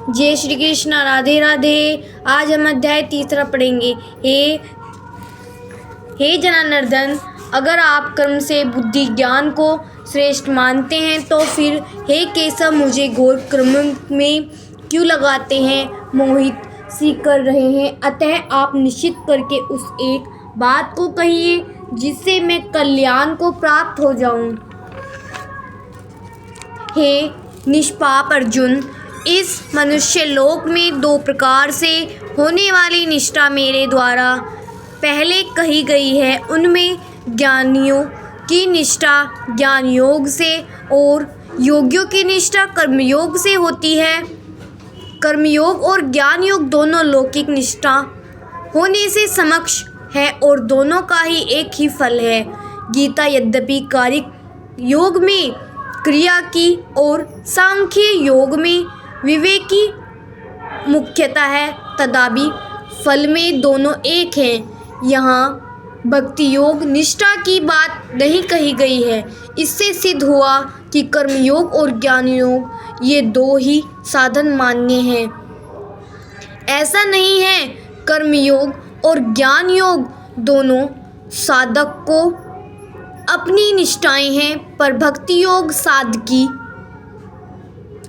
जय श्री कृष्ण, राधे राधे। आज हम अध्याय 3 पढ़ेंगे। हे जनार्दन, अगर आप कर्म से बुद्धि ज्ञान को श्रेष्ठ मानते हैं तो फिर हे केशव मुझे घोर कर्म में क्यों लगाते हैं, मोहित सी कर रहे हैं। अतः आप निश्चित करके उस एक बात को कहिए जिससे मैं कल्याण को प्राप्त हो जाऊं। हे निष्पाप अर्जुन, इस मनुष्य लोक में 2 प्रकार से होने वाली निष्ठा मेरे द्वारा पहले कही गई है। उनमें ज्ञानियों की निष्ठा ज्ञान योग से और योगियों की निष्ठा कर्मयोग से होती है। कर्मयोग और ज्ञान योग दोनों लौकिक निष्ठा होने से समक्ष है और दोनों का ही एक ही फल है। गीता यद्यपि कार्य योग में क्रिया की और सांख्य योग में विवेक की मुख्यता है, तथापि फल में दोनों एक हैं। यहाँ भक्ति योग निष्ठा की बात नहीं कही गई है। इससे सिद्ध हुआ कि कर्मयोग और ज्ञान योग ये 2 ही साधन मान्य हैं। ऐसा नहीं है, कर्मयोग और ज्ञान योग दोनों साधक को अपनी निष्ठाएं हैं, पर भक्ति योग साधकी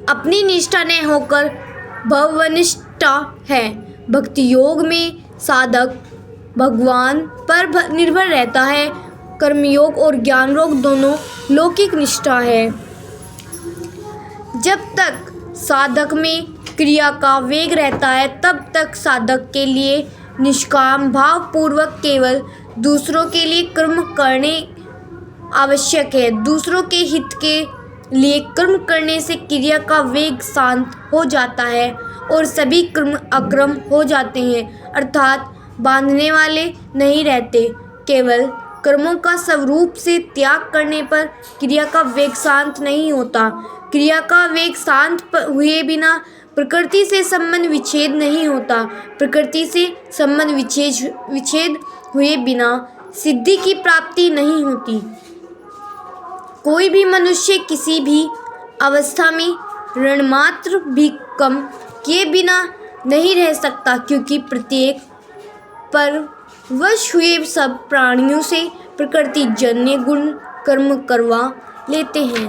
अपनी निष्ठा न होकर भवनिष्ठा है। भक्ति योग में साधक भगवान पर निर्भर रहता है। कर्मयोग और ज्ञान योग दोनों लौकिक निष्ठा है। जब तक साधक में क्रिया का वेग रहता है तब तक साधक के लिए निष्काम भाव पूर्वक केवल दूसरों के लिए कर्म करने आवश्यक है। दूसरों के हित के लिए कर्म करने से क्रिया का वेग शांत हो जाता है और सभी कर्म अक्रम हो जाते हैं, अर्थात बांधने वाले नहीं रहते। केवल कर्मों का स्वरूप से त्याग करने पर क्रिया का वेग शांत नहीं होता। क्रिया का वेग शांत हुए बिना प्रकृति से संबंध विच्छेद नहीं होता। प्रकृति से संबंध विच्छेद हुए बिना सिद्धि की प्राप्ति नहीं होती। कोई भी मनुष्य किसी भी अवस्था में ऋणमात्र भी कम किए बिना नहीं रह सकता, क्योंकि प्रत्येक पर वश हुए सब प्राणियों से प्रकृति जन्य गुण कर्म करवा लेते हैं।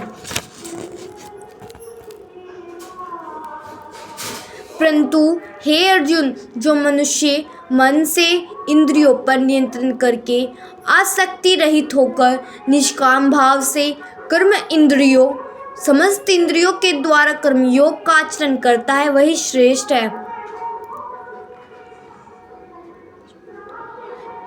परंतु हे अर्जुन, जो मनुष्य मन से इंद्रियों पर नियंत्रण करके आसक्ति रहित होकर निष्काम भाव से कर्म इंद्रियों समस्त इंद्रियों के द्वारा कर्मयोग का आचरण करता है, वही श्रेष्ठ है।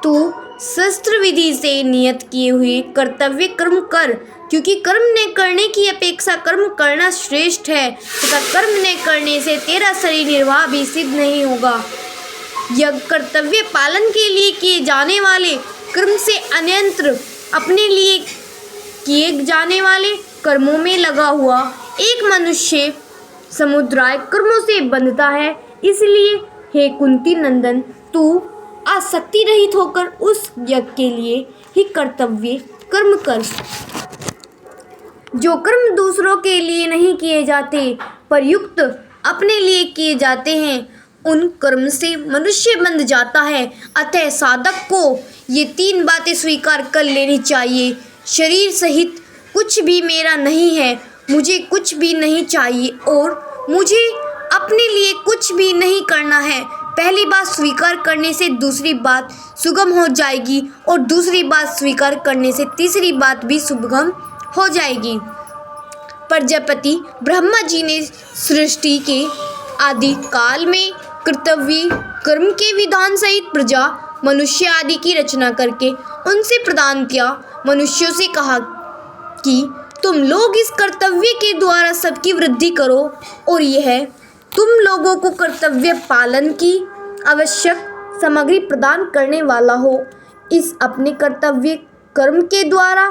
तू शस्त्र विधि से नियत किए हुए कर्तव्य कर्म कर, क्योंकि कर्म न करने की अपेक्षा कर्म करना श्रेष्ठ है तथा कर्म न करने से तेरा शरीर निर्वाह भी सिद्ध नहीं होगा। यह कर्तव्य पालन के लिए किए जाने वाले कर्म से अन्यत्र अपने लिए किए जाने वाले कर्मों में लगा हुआ एक मनुष्य समुद्राय कर्मों से बंधता है। इसलिए हे कुंती नंदन, तू आसक्ति रहित होकर उस यज्ञ के लिए ही कर्तव्य कर्म कर। जो कर्म दूसरों के लिए नहीं किए जाते पर युक्त अपने लिए किए जाते हैं, उन कर्म से मनुष्य बंध जाता है। अतः साधक को ये 3 बातें स्वीकार कर लेनी चाहिए। शरीर सहित कुछ भी मेरा नहीं है, मुझे कुछ भी नहीं चाहिए और मुझे अपने लिए कुछ भी नहीं करना है। पहली बात स्वीकार करने से दूसरी बात सुगम हो जाएगी और दूसरी बात स्वीकार करने से तीसरी बात भी सुगम हो जाएगी। प्रजापति ब्रह्मा जी ने सृष्टि के आदि काल में कर्तव्य कर्म के विधान सहित प्रजा मनुष्य आदि की रचना करके उनसे प्रदान किया। मनुष्यों से कहा कि तुम लोग इस कर्तव्य के द्वारा सबकी वृद्धि करो और यह तुम लोगों को कर्तव्य पालन की आवश्यक सामग्री प्रदान करने वाला हो। इस अपने कर्तव्य कर्म के द्वारा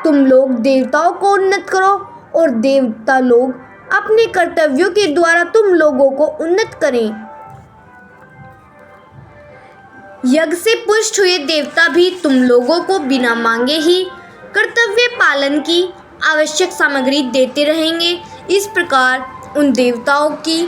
तुम लोग देवताओं को उन्नत करो और देवता लोग अपने कर्तव्यों के द्वारा तुम लोगों को उन्नत करें। यज्ञ से पुष्ट हुए देवता भी तुम लोगों को बिना मांगे ही कर्तव्य पालन की आवश्यक सामग्री देते रहेंगे। इस प्रकार उन देवताओं की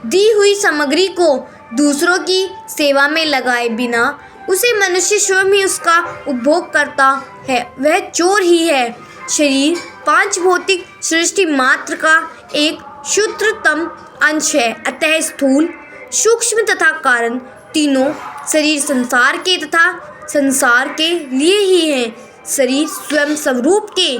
दी हुई सामग्री को दूसरों की सेवा में लगाए बिना उसे मनुष्य स्वयं ही उसका उपभोग करता है, वह चोर ही है। शरीर 5 भौतिक सृष्टि मात्र का एक क्षुद्रतम अंश है, अतः स्थूल, सूक्ष्म तथा कारण तीनों शरीर संसार के तथा संसार के लिए ही हैं। शरीर स्वयं स्वरूप के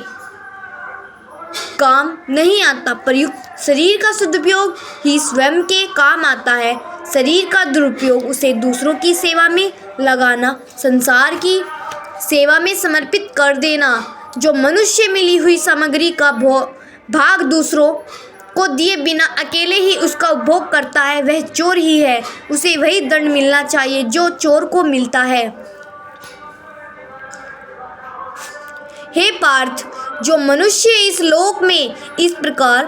काम नहीं आता, प्रयुक्त शरीर का सदुपयोग ही स्वयं के काम आता है। शरीर का दुरुपयोग, उसे दूसरों की सेवा में लगाना, संसार की सेवा में समर्पित कर देना। जो मनुष्य मिली हुई सामग्री का भाग दूसरों को दिए बिना अकेले ही उसका उपभोग करता है, वह चोर ही है। उसे वही दंड मिलना चाहिए जो चोर को मिलता है। हे पार्थ, जो मनुष्य इस लोक में इस प्रकार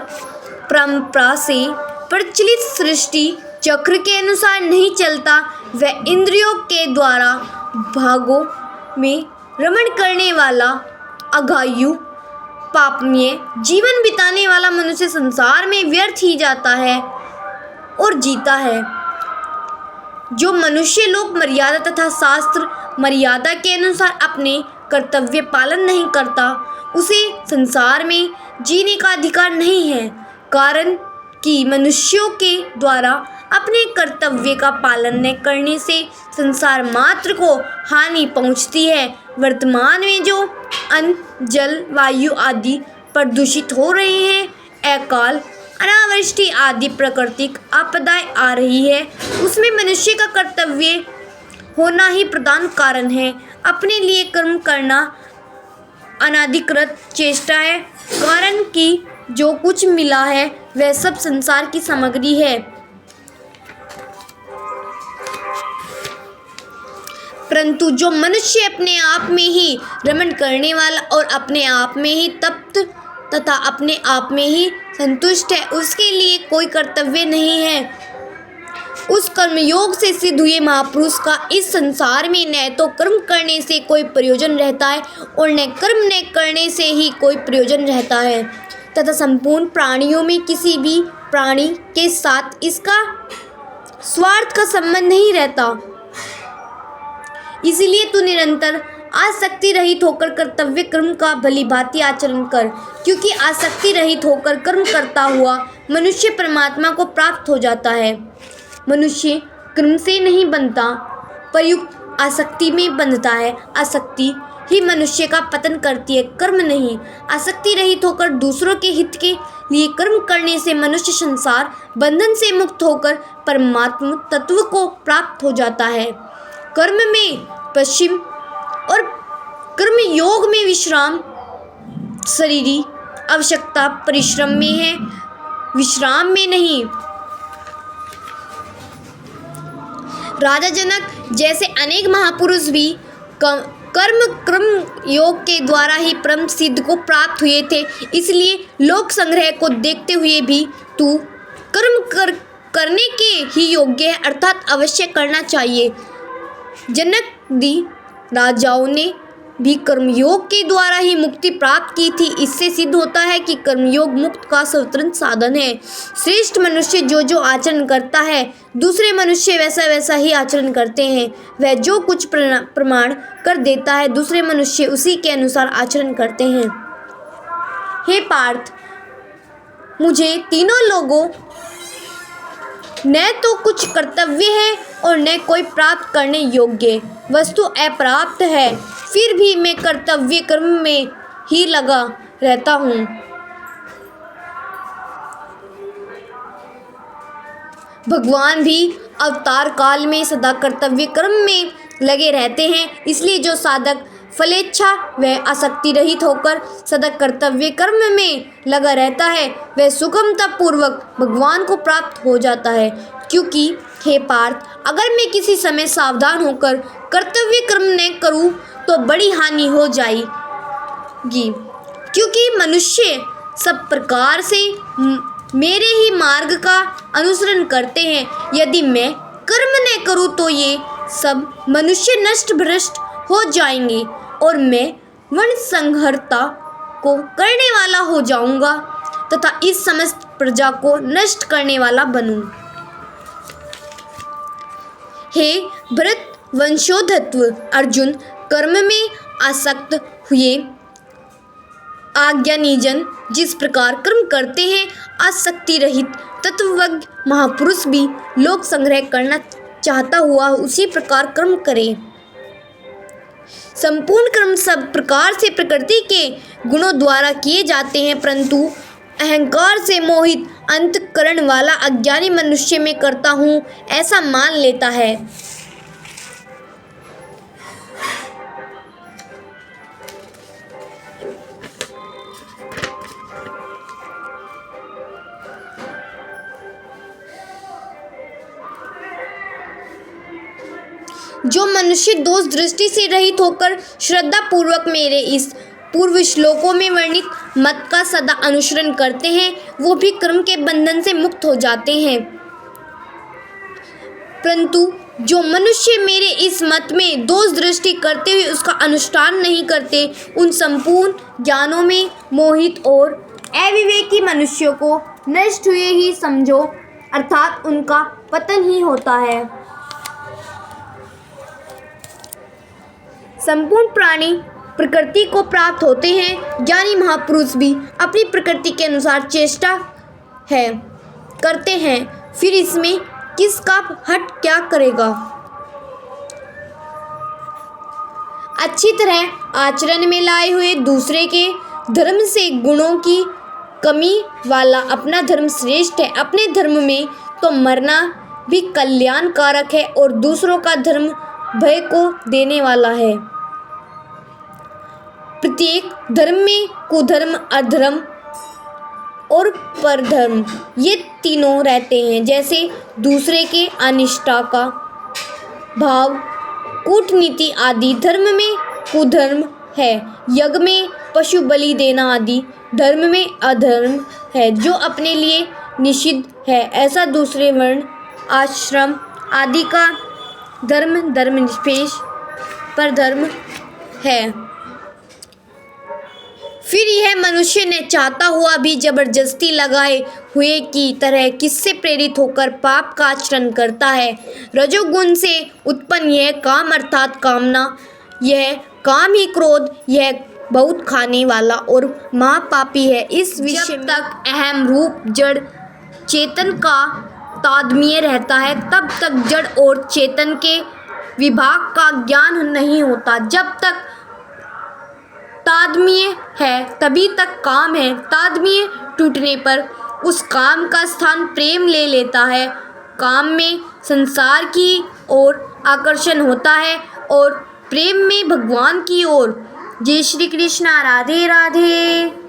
परंपरा से प्रचलित सृष्टि चक्र के अनुसार नहीं चलता, वह इंद्रियों के द्वारा भागों में रमण करने वाला अघायु पापमय जीवन बिताने वाला मनुष्य संसार में व्यर्थ ही जाता है और जीता है। जो मनुष्य लोक मर्यादा तथा शास्त्र मर्यादा के अनुसार अपने कर्तव्य पालन नहीं करता, उसे संसार में जीने का अधिकार नहीं है। कारण कि मनुष्यों के द्वारा अपने कर्तव्य का पालन न करने से संसार मात्र को हानि पहुंचती है। वर्तमान में जो अन्न, जल, वायु आदि प्रदूषित हो रहे हैं, अकाल, अनावृष्टि आदि प्राकृतिक आपदाएं आ रही है, उसमें मनुष्य का कर्तव्य होना ही प्रधान कारण है। अपने लिए कर्म करना अनाधिकृत चेष्टा है, कारण कि जो कुछ मिला है वह सब संसार की सामग्री है। परंतु जो मनुष्य अपने आप में ही रमण करने वाला और अपने आप में ही तप्त तथा अपने आप में ही संतुष्ट है, उसके लिए कोई कर्तव्य नहीं है। उस कर्मयोग से सिद्ध हुए महापुरुष का इस संसार में न तो कर्म करने से कोई प्रयोजन रहता है और न कर्म न करने से ही कोई प्रयोजन रहता है, तथा संपूर्ण प्राणियों में किसी भी प्राणी के साथ इसका स्वार्थ का संबंध नहीं रहता। इसलिए तू निरंतर आसक्ति रहित होकर कर्तव्य कर्म का भलीभांति आचरण कर, क्योंकि आसक्ति रहित होकर कर्म करता हुआ मनुष्य परमात्मा को प्राप्त हो जाता है। मनुष्य कर्म से नहीं बनता, प्रयुक्त आसक्ति में बंधता है। आसक्ति ही मनुष्य का पतन करती है, कर्म नहीं। आसक्ति रहित होकर दूसरों के हित के लिए कर्म करने से मनुष्य संसार बंधन से मुक्त होकर परमात्मा तत्व को प्राप्त हो जाता है। कर्म में पश्चिम और कर्म योग में विश्राम शरीरी आवश्यकता परिश्रम में है, विश्राम में नहीं। राजा जनक जैसे अनेक महापुरुष भी कर्म योग के द्वारा ही परम सिद्ध को प्राप्त हुए थे। इसलिए लोक संग्रह को देखते हुए भी तू करने के ही योग्य है, अर्थात अवश्य करना चाहिए। जनकादि राजाओं ने भी कर्मयोग के द्वारा ही मुक्ति प्राप्त की थी। इससे सिद्ध होता है कि कर्मयोग मुक्त का स्वतंत्र साधन है। श्रेष्ठ मनुष्य जो जो आचरण करता है, दूसरे मनुष्य वैसा वैसा ही आचरण करते हैं। वह जो कुछ प्रमाण कर देता है, दूसरे मनुष्य उसी के अनुसार आचरण करते हैं। हे पार्थ, मुझे तीनों लोगों न तो कुछ कर्तव्य है और न कोई प्राप्त करने योग्य वस्तु अप्राप्त है, फिर भी मैं कर्तव्य कर्म में ही लगा रहता हूँ। भगवान भी अवतार काल में सदा कर्तव्य कर्म में लगे रहते हैं। इसलिए जो साधक फलेच्छा वह आसक्ति रहित होकर सदा कर्तव्य कर्म में लगा रहता है, वह सुगमता पूर्वक भगवान को प्राप्त हो जाता है। क्योंकि हे पार्थ, अगर मैं किसी समय सावधान होकर कर्तव्य कर्म न करूं तो बड़ी हानि हो जाएगी, क्योंकि मनुष्य सब प्रकार से मेरे ही मार्ग का अनुसरण करते हैं। यदि मैं कर्म न करूं तो ये सब मनुष्य नष्ट भ्रष्ट हो जाएंगे और मैं वर्ण संहरता को करने वाला हो जाऊंगा तथा इस समस्त प्रजा को नष्ट करने वाला बनूं। हे भरत वंशोद्धव अर्जुन, कर्म में आसक्त हुए आज्ञानिजन जिस प्रकार कर्म करते हैं, आसक्ति रहित तत्वज्ञ महापुरुष भी लोक संग्रह करना चाहता हुआ उसी प्रकार कर्म करे। संपूर्ण कर्म सब प्रकार से प्रकृति के गुणों द्वारा किए जाते हैं, परंतु अहंकार से मोहित अंतःकरण वाला अज्ञानी मनुष्य में करता हूँ ऐसा मान लेता है। जो मनुष्य दोष दृष्टि से रहित होकर श्रद्धा पूर्वक मेरे इस पूर्व श्लोकों में वर्णित मत का सदा अनुसरण करते हैं, वो भी कर्म के बंधन से मुक्त हो जाते हैं। परंतु जो मनुष्य मेरे इस मत में दोष दृष्टि करते हुए उसका अनुष्ठान नहीं करते, उन संपूर्ण ज्ञानों में मोहित और अविवेकी मनुष्यों को नष्ट हुए ही समझो, अर्थात उनका पतन ही होता है। संपूर्ण प्राणी प्रकृति को प्राप्त होते हैं, ज्ञानी महापुरुष भी अपनी प्रकृति के अनुसार चेष्टा है करते हैं, फिर इसमें किसका हट क्या करेगा। अच्छी तरह आचरण में लाए हुए दूसरे के धर्म से गुणों की कमी वाला अपना धर्म श्रेष्ठ है। अपने धर्म में तो मरना भी कल्याणकारक है और दूसरों का धर्म भय को देने वाला है। प्रत्येक धर्म में कुधर्म, अधर्म और परधर्म ये तीनों रहते हैं। जैसे दूसरे के अनिष्टा का भाव, कूटनीति आदि धर्म में कुधर्म है। यज्ञ में पशु बलि देना आदि धर्म में अधर्म है, जो अपने लिए निषिद्ध है। ऐसा दूसरे वर्ण, आश्रम आदि का धर्म धर्मनिरपेक्ष परधर्म है। फिर यह मनुष्य ने चाहता हुआ भी जबरदस्ती लगाए हुए की तरह किससे प्रेरित होकर पाप का आचरण करता है। रजोगुण से उत्पन्न यह काम अर्थात कामना, यह काम ही क्रोध, यह बहुत खाने वाला और महापापी है। इस विषय जब तक अहम रूप जड़ चेतन का तादात्म्य रहता है, तब तक जड़ और चेतन के विभाग का ज्ञान नहीं होता। जब तक तादात्म्य है तभी तक काम है। तादात्म्य टूटने पर उस काम का स्थान प्रेम ले लेता है। काम में संसार की ओर आकर्षण होता है और प्रेम में भगवान की ओर। जय श्री कृष्णा। राधे राधे।